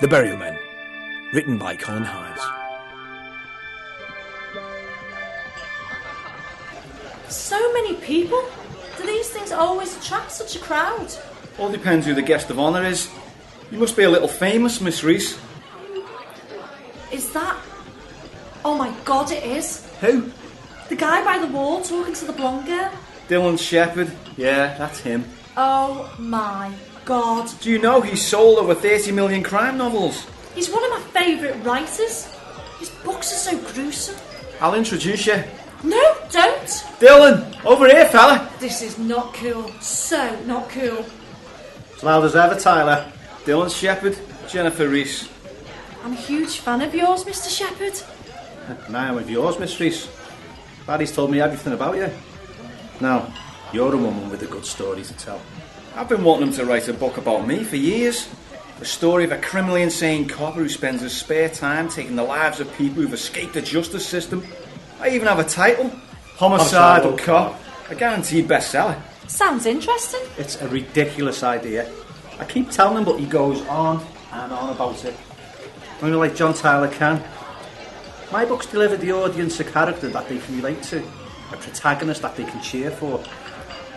The Burial Men, written by Colin Hines. So many people? Do these things always attract such a crowd? All depends who the guest of honour is. You must be a little famous, Miss Reese. Is that... Oh my God, it is. Who? The guy by the wall talking to the blonde girl? Dylan Shepherd. Yeah, that's him. Oh my God. Do you know he's sold over 30 million crime novels? He's one of my favourite writers. His books are so gruesome. I'll introduce you. No, don't. Dylan, over here, fella. This is not cool. So not cool. As loud as ever, Tyler. Dylan Shepherd, Jennifer Reese. I'm a huge fan of yours, Mr. Shepherd. And I am of yours, Miss Reese. Barry's told me everything about you. Now, you're a woman with a good story to tell. I've been wanting him to write a book about me for years. The story of a criminally insane cop who spends his spare time taking the lives of people who've escaped the justice system. I even have a title. Homicidal Cop. A guaranteed bestseller. Sounds interesting. It's a ridiculous idea. I keep telling him, but he goes on and on about it. Only like John Tyler can. My books deliver the audience a character that they can relate to, a protagonist that they can cheer for.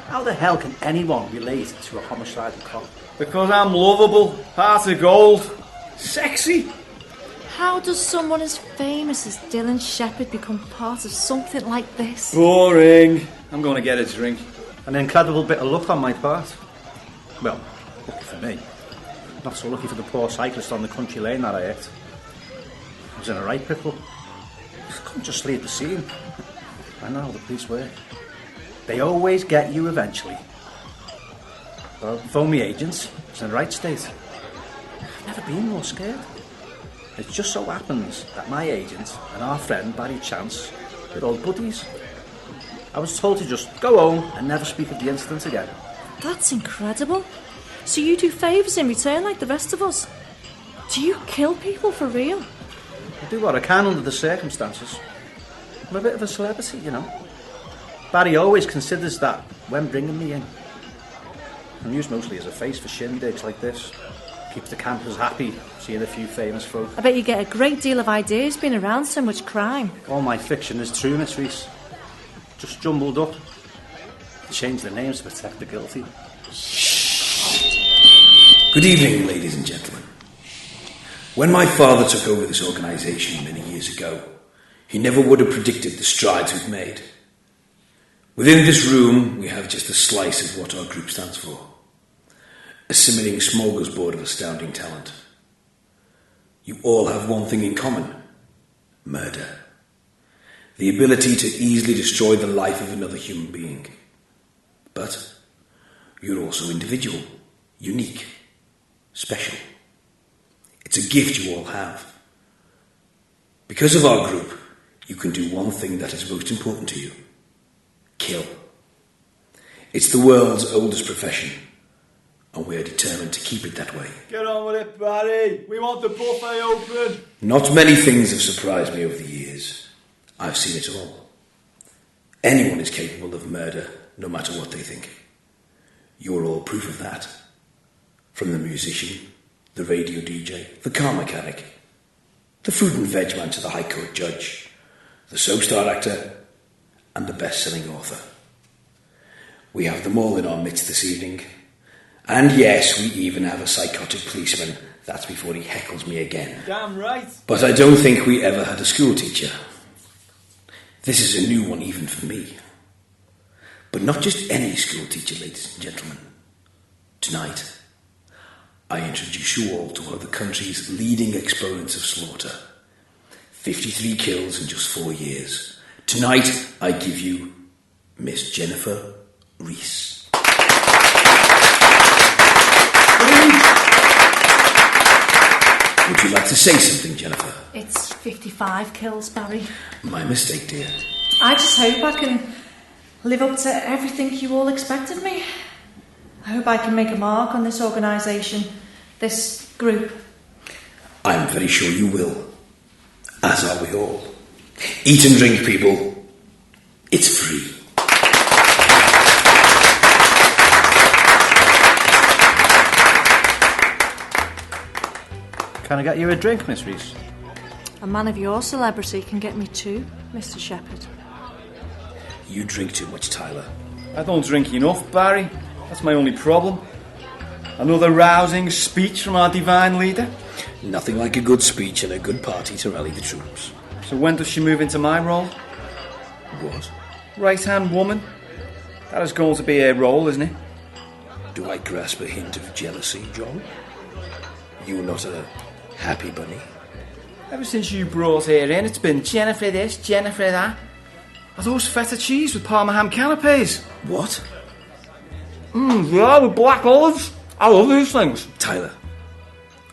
How the hell can anyone relate to a homicidal cop? Because I'm lovable, heart of gold, sexy. How does someone as famous as Dylan Shepherd become part of something like this? Boring. I'm going to get a drink. An incredible bit of luck on my part. Well, lucky for me. Not so lucky for the poor cyclist on the country lane that I hit. I was in a right pickle. I couldn't just leave the scene. I know how the police work. They always get you eventually. Well, phone me agents. It's in the right state. I've never been more scared. It just so happens that my agent and our friend Barry Chance are old buddies. I was told to just go home and never speak of the incident again. That's incredible. So you do favours in return like the rest of us? Do you kill people for real? I do what I can under the circumstances. I'm a bit of a celebrity, you know. Barry always considers that when bringing me in. I'm used mostly as a face for shindigs like this. Keeps the campers happy, seeing a few famous folk. I bet you get a great deal of ideas being around so much crime. All my fiction is true, Miss Reese. Just jumbled up. Change the names to protect the guilty. Good evening, ladies and gentlemen. When my father took over this organisation many years ago, he never would have predicted the strides we've made. Within this room, we have just a slice of what our group stands for. A simmering smorgasbord of astounding talent. You all have one thing in common: murder. The ability to easily destroy the life of another human being. But you're also individual, unique, special. It's a gift you all have. Because of our group, you can do one thing that is most important to you: kill. It's the world's oldest profession, and we're determined to keep it that way. Get on with it, Barry. We want the buffet open. Not many things have surprised me over the years. I've seen it all. Anyone is capable of murder, no matter what they think. You're all proof of that. From the musician, the radio DJ, the car mechanic, the fruit and veg man to the High Court judge, the soap star actor, and the best-selling author. We have them all in our midst this evening. And yes, we even have a psychotic policeman. That's before he heckles me again. Damn right. But I don't think we ever had a school teacher. This is a new one even for me. But not just any school teacher, ladies and gentlemen. Tonight, I introduce you all to one of the country's leading exponents of slaughter. 53 kills in just 4 years. Tonight, I give you Miss Jennifer Reese. Would you like to say something, Jennifer? It's 55 kills, Barry. My mistake, dear. I just hope I can live up to everything you all expect of me. I hope I can make a mark on this organisation, this group. I'm very sure you will. As are we all. Eat and drink, people. It's free. Can I get you a drink, Miss Reese? A man of your celebrity can get me two, Mr. Shepherd. You drink too much, Tyler. I don't drink enough, Barry. That's my only problem. Another rousing speech from our divine leader. Nothing like a good speech and a good party to rally the troops. So when does she move into my role? What? Right-hand woman. That is going to be her role, isn't it? Do I grasp a hint of jealousy, John? You're not a happy bunny? Ever since you brought her in, it's been Jennifer this, Jennifer that. Are those feta cheese with Parma ham canapes? What? Yeah, with black olives. I love these things. Tyler,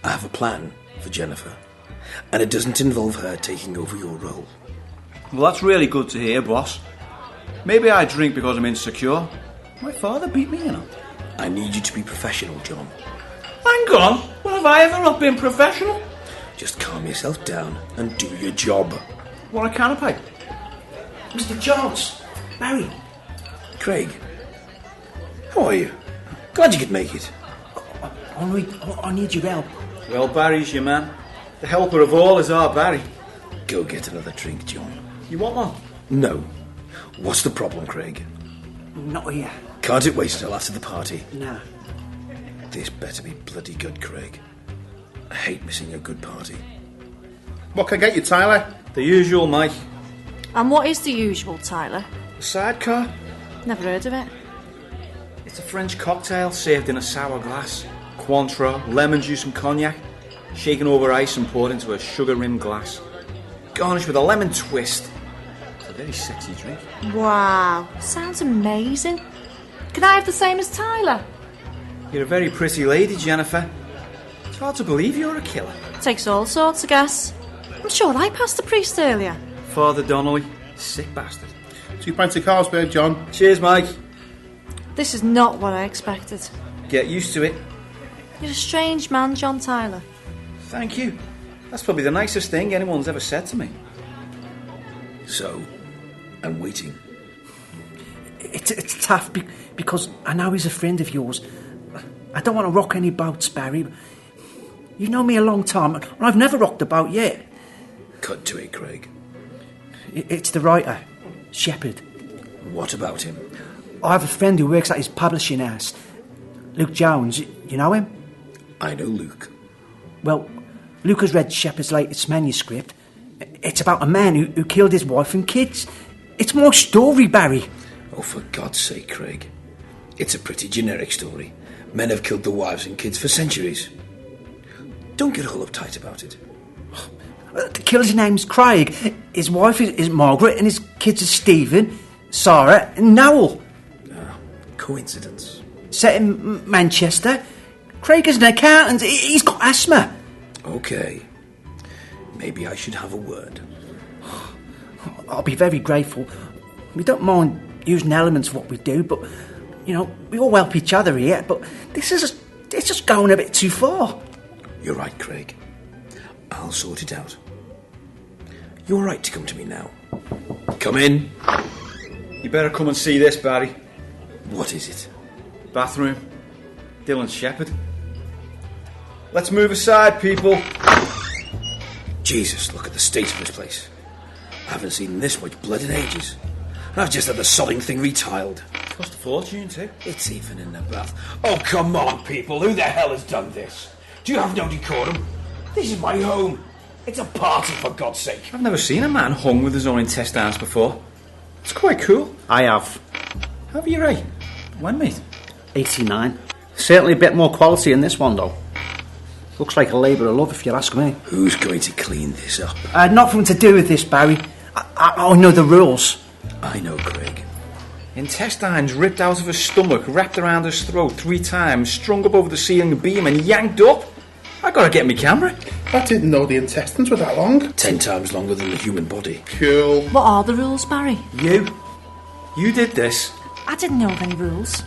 I have a plan for Jennifer, and it doesn't involve her taking over your role. Well, that's really good to hear, boss. Maybe I drink because I'm insecure. My father beat me, you know. I need you to be professional, John. Hang on. When have I ever not been professional? Just calm yourself down and do your job. Want a canapé? Mr. Jones! Barry! Craig, how are you? Glad you could make it. I need your help. Well, Barry's your man. The helper of all is our Barry. Go get another drink, John. You want one? No. What's the problem, Craig? Not here. Can't it wait till after the party? Nah. This better be bloody good, Craig. I hate missing a good party. What can I get you, Tyler? The usual, Mike. And what is the usual, Tyler? A sidecar. Never heard of it. It's a French cocktail served in a sour glass. Cointreau, lemon juice and cognac. Shaken over ice and poured into a sugar-rimmed glass. Garnished with a lemon twist. It's a very sexy drink. Wow, sounds amazing. Can I have the same as Tyler? You're a very pretty lady, Jennifer. It's hard to believe you're a killer. Takes all sorts, I guess. I'm sure I passed the priest earlier. Father Donnelly, sick bastard. 2 pints of Carlsberg, John. Cheers, Mike. This is not what I expected. Get used to it. You're a strange man, John Tyler. Thank you. That's probably the nicest thing anyone's ever said to me. So, I'm waiting. It's tough because I know he's a friend of yours. I don't want to rock any boats, Barry. You know me a long time, and I've never rocked a boat yet. Cut to it, Craig. It's the writer, Shepherd. What about him? I have a friend who works at his publishing house, Luke Jones. You know him? I know Luke. Well, Luke has read Shepherd's latest manuscript. It's about a man who killed his wife and kids. It's my story, Barry. Oh, for God's sake, Craig. It's a pretty generic story. Men have killed their wives and kids for centuries. Don't get all uptight about it. The killer's name's Craig. His wife is Margaret, and his kids are Stephen, Sarah, and Noel. Coincidence. Set in Manchester. Craig is an accountant. He's got asthma. Okay. Maybe I should have a word. I'll be very grateful. We don't mind using elements of what we do, but, you know, we all help each other here, but it's just going a bit too far. You're right, Craig. I'll sort it out. You're right to come to me now. Come in. You better come and see this, Barry. What is it? Bathroom. Dylan Shepherd. Let's move aside, people. Jesus, look at the state of this place. I haven't seen this much blood in ages. And I've just had the sodding thing retiled. Cost a fortune, too. It's even in the bath. Oh, come on, people. Who the hell has done this? Do you have no decorum? This is my home. It's a party, for God's sake. I've never seen a man hung with his own intestines before. It's quite cool. I have. Have you, Ray? When, mate? 89. Certainly a bit more quality in this one, though. Looks like a labour of love, if you ask me. Who's going to clean this up? Nothing to do with this, Barry. I know the rules. I know, Craig. Intestines ripped out of his stomach, wrapped around his throat 3 times, strung up over the ceiling beam and yanked up. I gotta get me camera. I didn't know the intestines were that long. 10 times longer than the human body. Cool. What are the rules, Barry? You did this. I didn't know of any rules.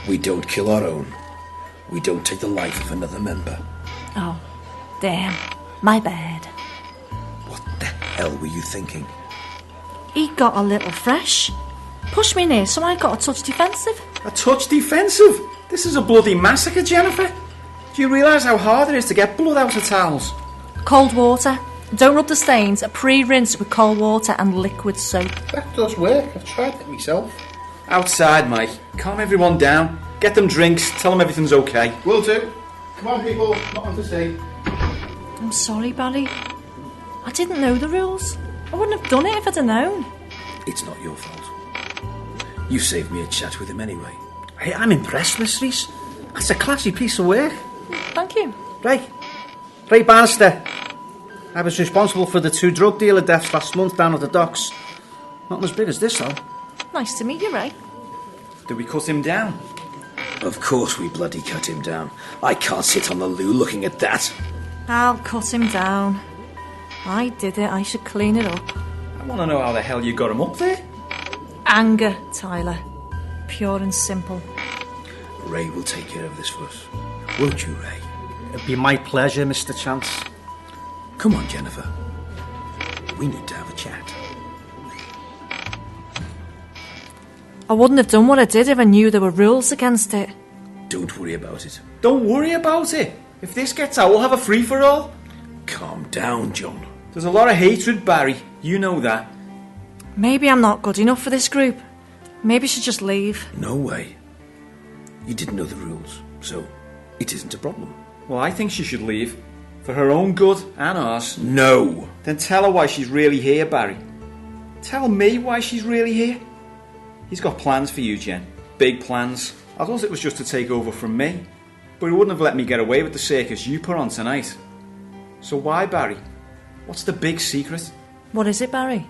We don't kill our own. We don't take the life of another member. Oh, damn. My bad. What the hell were you thinking? He got a little fresh. Pushed me near, so I got a touch defensive. A touch defensive. This is a bloody massacre, Jennifer. Do you realise how hard it is to get blood out of towels? Cold water. Don't rub the stains. Pre-rinse with cold water and liquid soap. That does work. I've tried it myself. Outside, Mike. Calm everyone down. Get them drinks. Tell them everything's okay. Will do. Come on, people. Not on to see. I'm sorry, Barry. I didn't know the rules. I wouldn't have done it if I'd have known. It's not your fault. You saved me a chat with him anyway. Hey, I'm impressed, Miss Reese. That's a classy piece of work. Thank you. Right, Bannister. I was responsible for the 2 drug dealer deaths last month down at the docks. Not as big as this, though. Nice to meet you, Ray. Did we cut him down? Of course we bloody cut him down. I can't sit on the loo looking at that. I'll cut him down. I did it. I should clean it up. I want to know how the hell you got him up there. Anger, Tyler. Pure and simple. Ray will take care of this for us. Won't you, Ray? It'd be my pleasure, Mr. Chance. Come on, Jennifer. We need to have a chat. I wouldn't have done what I did if I knew there were rules against it. Don't worry about it. Don't worry about it. If this gets out, we'll have a free-for-all. Calm down, John. There's a lot of hatred, Barry. You know that. Maybe I'm not good enough for this group. Maybe I should just leave. No way. You didn't know the rules, so it isn't a problem. Well, I think she should leave. For her own good and ours. No. Then tell her why she's really here, Barry. Tell me why she's really here. He's got plans for you, Jen. Big plans. I thought it was just to take over from me. But he wouldn't have let me get away with the circus you put on tonight. So why, Barry? What's the big secret? What is it, Barry?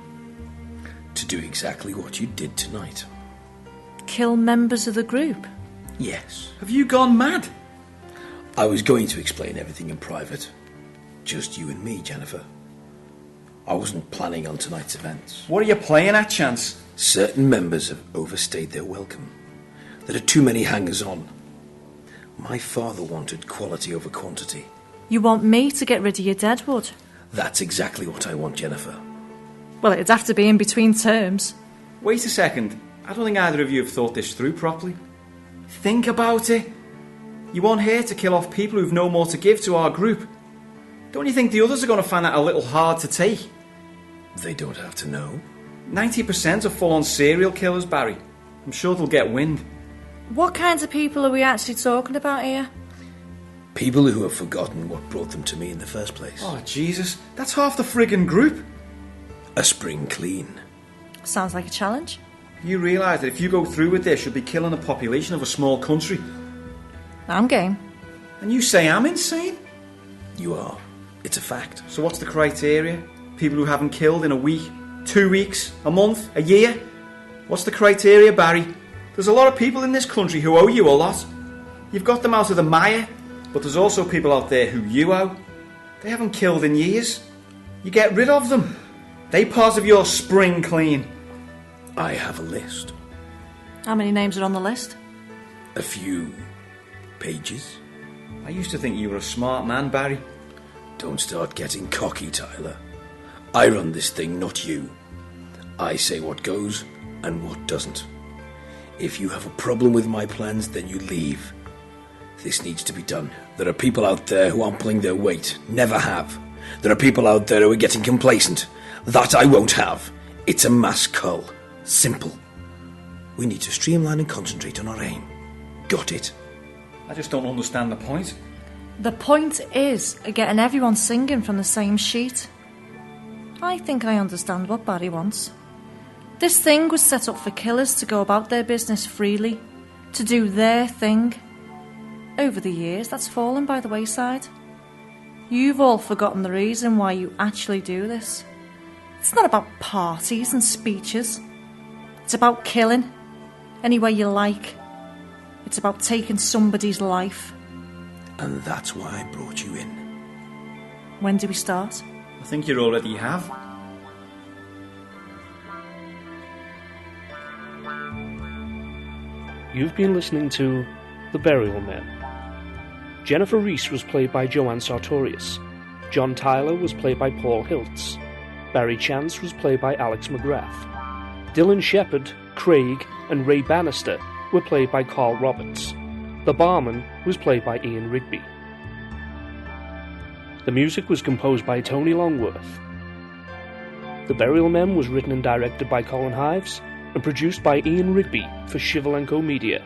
To do exactly what you did tonight. Kill members of the group? Yes. Have you gone mad? I was going to explain everything in private. Just you and me, Jennifer. I wasn't planning on tonight's events. What are you playing at, Chance? Certain members have overstayed their welcome. There are too many hangers-on. My father wanted quality over quantity. You want me to get rid of your Deadwood? That's exactly what I want, Jennifer. Well, it'd have to be in between terms. Wait a second. I don't think either of you have thought this through properly. Think about it. You want her to kill off people who've no more to give to our group. Don't you think the others are going to find that a little hard to take? They don't have to know. 90% are full-on serial killers, Barry. I'm sure they'll get wind. What kinds of people are we actually talking about here? People who have forgotten what brought them to me in the first place. Oh, Jesus. That's half the friggin' group. A spring clean. Sounds like a challenge. You realise that if you go through with this, you'll be killing the population of a small country. I'm game. And you say I'm insane? You are. It's a fact. So what's the criteria? People who haven't killed in a week, 2 weeks, a month, a year? What's the criteria, Barry? There's a lot of people in this country who owe you a lot. You've got them out of the mire, but there's also people out there who you owe. They haven't killed in years. You get rid of them. They part of your spring clean. I have a list. How many names are on the list? A few pages. I used to think you were a smart man, Barry. Don't start getting cocky, Tyler. I run this thing, not you. I say what goes and what doesn't. If you have a problem with my plans, then you leave. This needs to be done. There are people out there who aren't pulling their weight. Never have. There are people out there who are getting complacent. That I won't have. It's a mass cull. Simple. We need to streamline and concentrate on our aim. Got it? I just don't understand the point. The point is getting everyone singing from the same sheet. I think I understand what Barry wants. This thing was set up for killers to go about their business freely, to do their thing. Over the years, that's fallen by the wayside. You've all forgotten the reason why you actually do this. It's not about parties and speeches. It's about killing, any way you like. It's about taking somebody's life. And that's why I brought you in. When do we start? I think you already have. You've been listening to The Burial Men. Jennifer Reese was played by Joanne Sartorius. John Tyler was played by Paul Hiltz. Barry Chance was played by Alex McGrath. Dylan Shepherd, Craig, and Ray Bannister were played by Carl Roberts. The barman was played by Ian Rigby. The music was composed by Tony Longworth. The Burial Men was written and directed by Colin Hives and produced by Ian Rigby for Shivalenko Media.